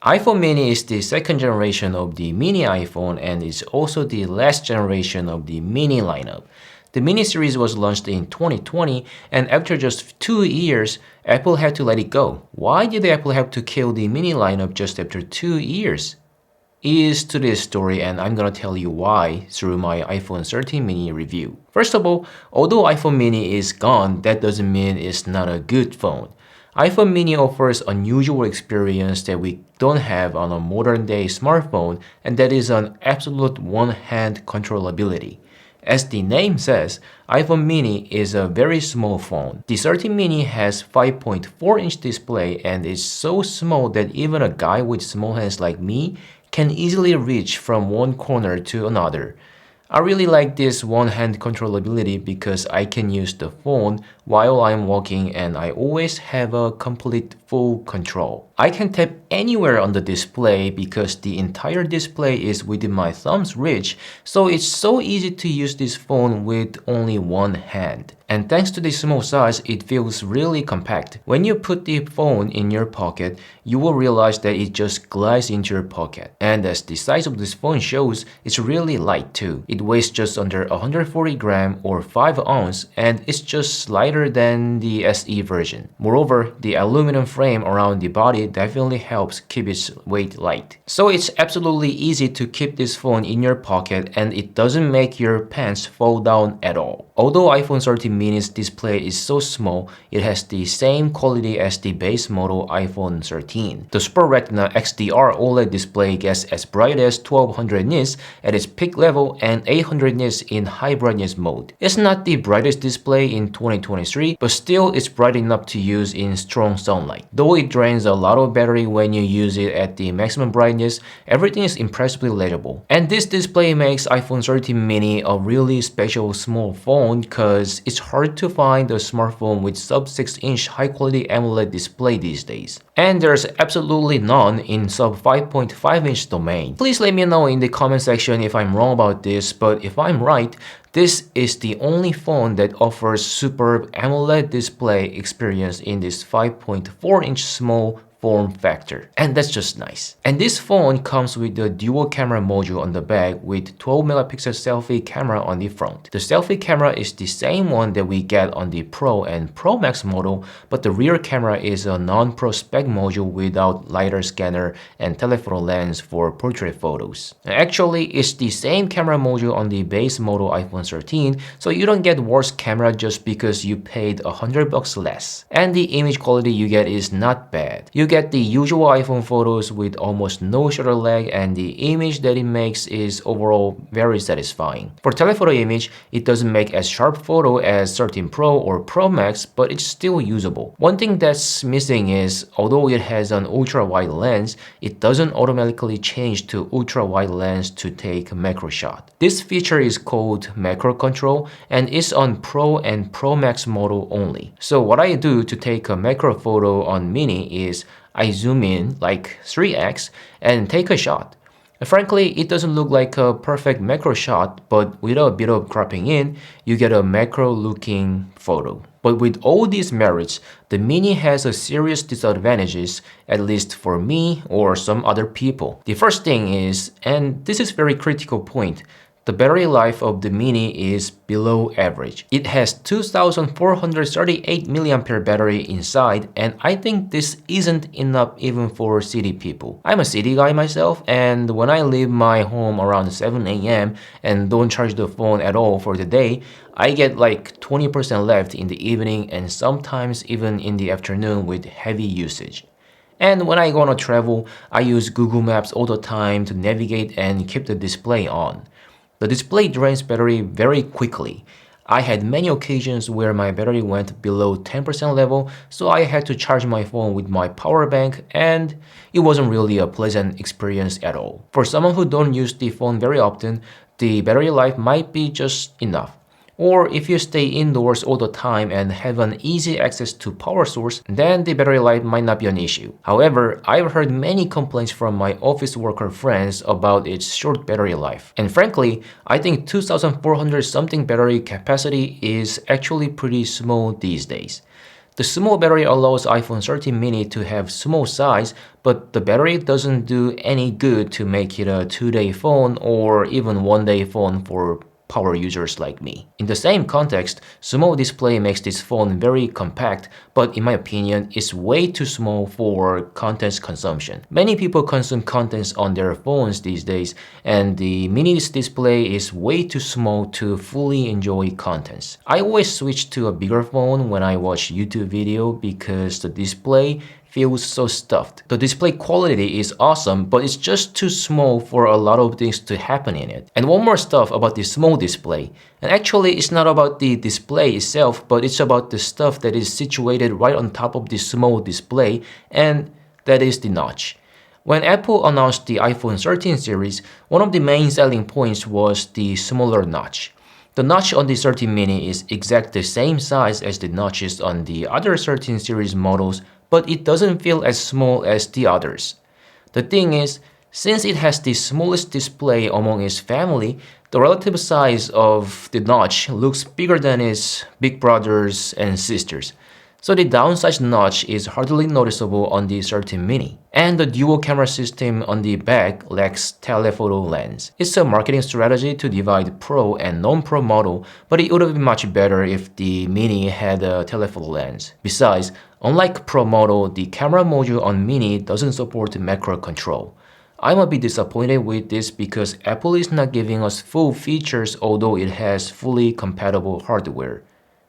iPhone mini is the second generation of the mini iPhone and is also the last generation of the mini lineup. The mini series was launched in 2020 and after just 2 years, Apple had to let it go. Why did Apple have to kill the mini lineup just after 2 years? Is to this story and I'm gonna tell you why through my iPhone 13 mini review. First of all, although iPhone mini is gone, that doesn't mean it's not a good phone. iPhone mini offers unusual experience that we don't have on a modern day smartphone, and that is an absolute one-hand controllability. As the name says, iPhone mini is a very small phone. The 13 mini has 5.4-inch display and is so small that even a guy with small hands like me can easily reach from one corner to another. I really like this one-hand controllability because I can use the phone while I'm walking and I always have a complete full control. I can tap anywhere on the display because the entire display is within my thumb's reach, so it's so easy to use this phone with only one hand. And thanks to the small size, it feels really compact. When you put the phone in your pocket, you will realize that it just glides into your pocket. And as the size of this phone shows, it's really light too. It weighs just under 140 gram or 5 ounce and it's just lighter than the SE version. Moreover, the aluminum frame around the body definitely helps keep its weight light. So it's absolutely easy to keep this phone in your pocket and it doesn't make your pants fall down at all. Although iPhone 13 mini's display is so small, it has the same quality as the base model iPhone 13. The Super Retina XDR OLED display gets as bright as 1200 nits at its peak level and 800 nits in high brightness mode. It's not the brightest display in 2023, but still it's bright enough to use in strong sunlight. Though it drains a lot of battery when you use it at the maximum brightness, everything is impressively legible. And this display makes iPhone 13 mini a really special small phone because it's hard to find a smartphone with sub 6-inch high quality AMOLED display these days. And there's absolutely none in sub 5.5-inch domain. Please let me know in the comment section if I'm wrong about this, but if I'm right, this is the only phone that offers superb AMOLED display experience in this 5.4-inch small form factor. And that's just nice. And this phone comes with the dual camera module on the back with 12 megapixel selfie camera on the front. The selfie camera is the same one that we get on the Pro and Pro Max model, but the rear camera is a non-Pro spec module without LiDAR scanner and telephoto lens for portrait photos. Actually, it's the same camera module on the base model iPhone 13, so you don't get worse camera just because you paid $100 less. And the image quality you get is not bad. You get the usual iPhone photos with almost no shutter lag and the image that it makes is overall very satisfying. For telephoto image, it doesn't make as sharp photo as 13 Pro or Pro Max, but it's still usable. One thing that's missing is, although it has an ultra-wide lens, it doesn't automatically change to ultra-wide lens to take macro shot. This feature is called macro control and is on Pro and Pro Max model only. So what I do to take a macro photo on mini is I zoom in like 3x and take a shot. Frankly, it doesn't look like a perfect macro shot, but with a bit of cropping in, you get a macro looking photo. But with all these merits, the Mini has a serious disadvantages, at least for me or some other people. The first thing is, and this is a very critical point, the battery life of the Mini is below average. It has 2438 mAh battery inside, and I think this isn't enough even for city people. I'm a city guy myself, and when I leave my home around 7 a.m. and don't charge the phone at all for the day, I get like 20% left in the evening and sometimes even in the afternoon with heavy usage. And when I go on a travel, I use Google Maps all the time to navigate and keep the display on. The display drains battery very quickly. I had many occasions where my battery went below 10% level, so I had to charge my phone with my power bank, and it wasn't really a pleasant experience at all. For someone who don't use the phone very often, the battery life might be just enough. Or if you stay indoors all the time and have an easy access to power source, then the battery life might not be an issue. However, I've heard many complaints from my office worker friends about its short battery life. And frankly, I think 2400 something battery capacity is actually pretty small these days. The small battery allows iPhone 13 mini to have small size, but the battery doesn't do any good to make it a 2-day phone or even 1-day phone for power users like me. In the same context, small display makes this phone very compact, but in my opinion, it's way too small for content consumption. Many people consume contents on their phones these days, and the mini display is way too small to fully enjoy contents. I always switch to a bigger phone when I watch YouTube video because the display feels so stuffed. The display quality is awesome, but it's just too small for a lot of things to happen in it. And one more stuff about the small display. And actually, it's not about the display itself, but it's about the stuff that is situated right on top of the small display, and that is the notch. When Apple announced the iPhone 13 series, one of the main selling points was the smaller notch. The notch on the 13 mini is exactly the same size as the notches on the other 13 series models, but it doesn't feel as small as the others. The thing is, since it has the smallest display among its family, the relative size of the notch looks bigger than its big brothers and sisters. So the downsized notch is hardly noticeable on the 13 mini. And the dual camera system on the back lacks telephoto lens. It's a marketing strategy to divide pro and non-pro model, but it would have been much better if the mini had a telephoto lens. Besides, unlike pro model, the camera module on mini doesn't support macro control. I'm a bit disappointed with this because Apple is not giving us full features although it has fully compatible hardware.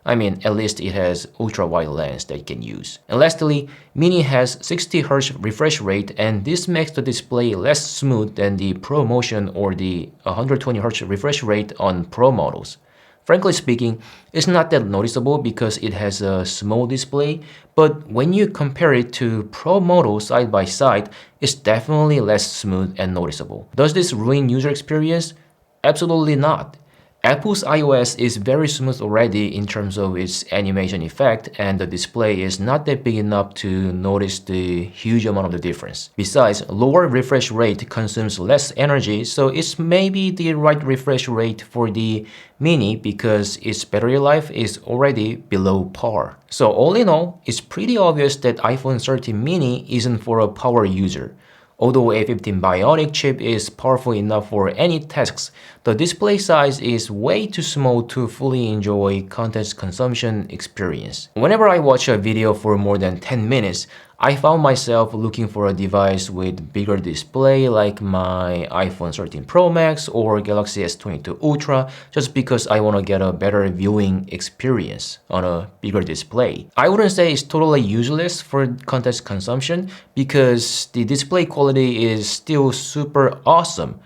I mean, at least it has ultra-wide lens that you can use. And lastly, Mini has 60Hz refresh rate, and this makes the display less smooth than the Pro Motion or the 120Hz refresh rate on Pro models. Frankly speaking, it's not that noticeable because it has a small display, but when you compare it to Pro models side by side, it's definitely less smooth and noticeable. Does this ruin user experience? Absolutely not. Apple's iOS is very smooth already in terms of its animation effect, and the display is not that big enough to notice the huge amount of the difference. Besides, lower refresh rate consumes less energy, so it's maybe the right refresh rate for the Mini because its battery life is already below par. So all in all, it's pretty obvious that iPhone 13 mini isn't for a power user. Although A15 Bionic chip is powerful enough for any tasks, the display size is way too small to fully enjoy content consumption experience. Whenever I watch a video for more than 10 minutes, I found myself looking for a device with bigger display like my iPhone 13 Pro Max or Galaxy S22 Ultra just because I want to get a better viewing experience on a bigger display. I wouldn't say it's totally useless for content consumption because the display quality is still super awesome.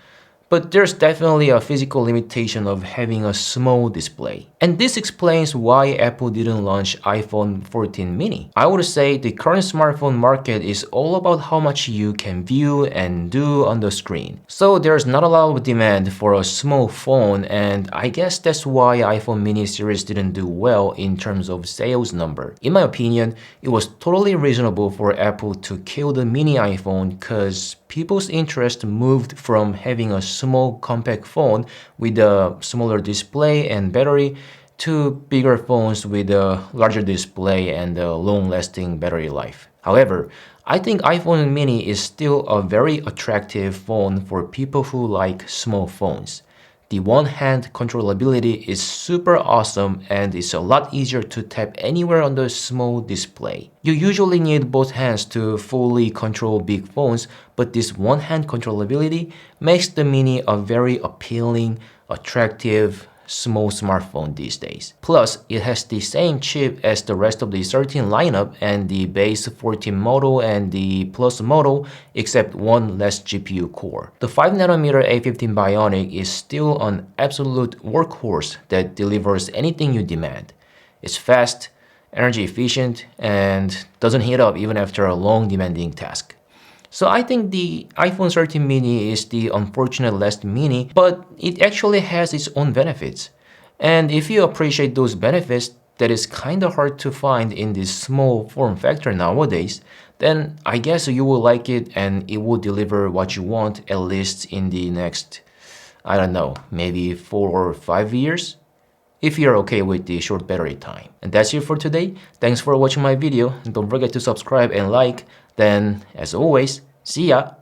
But there's definitely a physical limitation of having a small display. And this explains why Apple didn't launch iPhone 14 mini. I would say the current smartphone market is all about how much you can view and do on the screen. So there's not a lot of demand for a small phone, and I guess that's why iPhone mini series didn't do well in terms of sales number. In my opinion, it was totally reasonable for Apple to kill the mini iPhone because people's interest moved from having a small compact phone with a smaller display and battery to bigger phones with a larger display and a long-lasting battery life. However, I think iPhone mini is still a very attractive phone for people who like small phones. The one-hand controllability is super awesome and it's a lot easier to tap anywhere on the small display. You usually need both hands to fully control big phones, but this one-hand controllability makes the Mini a very appealing, attractive, small smartphone these days. Plus, it has the same chip as the rest of the 13 lineup and the base 14 model and the Plus model, except one less GPU core. The 5nm A15 Bionic is still an absolute workhorse that delivers anything you demand. It's fast, energy efficient, and doesn't heat up even after a long demanding task. So I think the iPhone 13 mini is the unfortunate last mini, but it actually has its own benefits. And if you appreciate those benefits that is kinda hard to find in this small form factor nowadays, then I guess you will like it and it will deliver what you want at least in the next, I don't know, maybe 4 or 5 years. if you're okay with the short battery time. And that's it for today. Thanks for watching my video, and don't forget to subscribe and like. Then, as always, see ya!